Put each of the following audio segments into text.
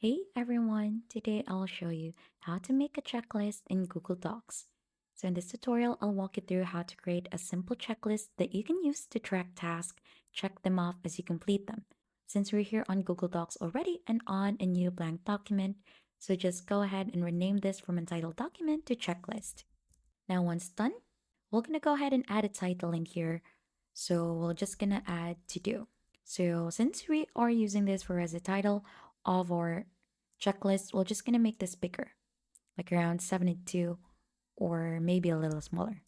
Hey everyone, today I'll show you how to make a checklist in Google Docs. So in this tutorial, I'll walk you through how to create a simple checklist that you can use to track tasks, check them off as you complete them. Since we're here on Google Docs already and on a new blank document, so just go ahead and rename this from Untitled Document to Checklist. Now once done, we're gonna go ahead and add a title in here. So we're just gonna add to do. So since we are using this for as a title of our checklist, we're just gonna make this bigger, like around 72 or maybe a little smaller.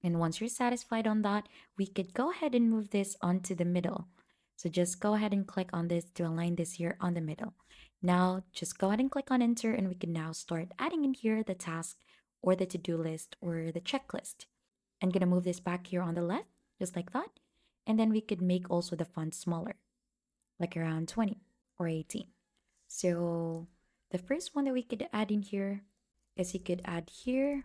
And once you're satisfied on that, we could go ahead and move this onto the middle. So just go ahead and click on this to align this here on the middle. Now just go ahead and click on enter and we can now start adding in here the task or the to-do list or the checklist. I'm gonna move this back here on the left, just like that. And then we could make also the font smaller, like around 20 or 18. So the first one that we could add in here is you could add here,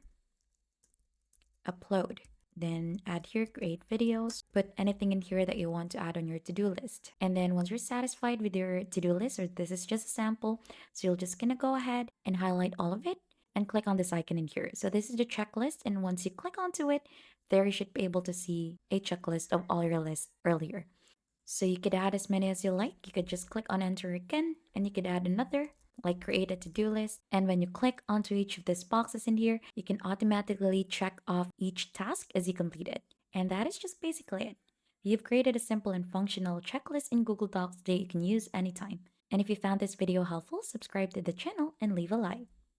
upload. Then add here, create videos, put anything in here that you want to add on your to-do list. And then once you're satisfied with your to-do list, or this is just a sample, so you're just gonna go ahead and highlight all of it and click on this icon in here. So this is the checklist, and once you click onto it, there you should be able to see a checklist of all your lists earlier. So you could add as many as you like. You could just click on enter again, and you could add another, like create a to-do list. And when you click onto each of these boxes in here, you can automatically check off each task as you complete it. And that is just basically it. You've created a simple and functional checklist in Google Docs that you can use anytime. And if you found this video helpful, subscribe to the channel and leave a like.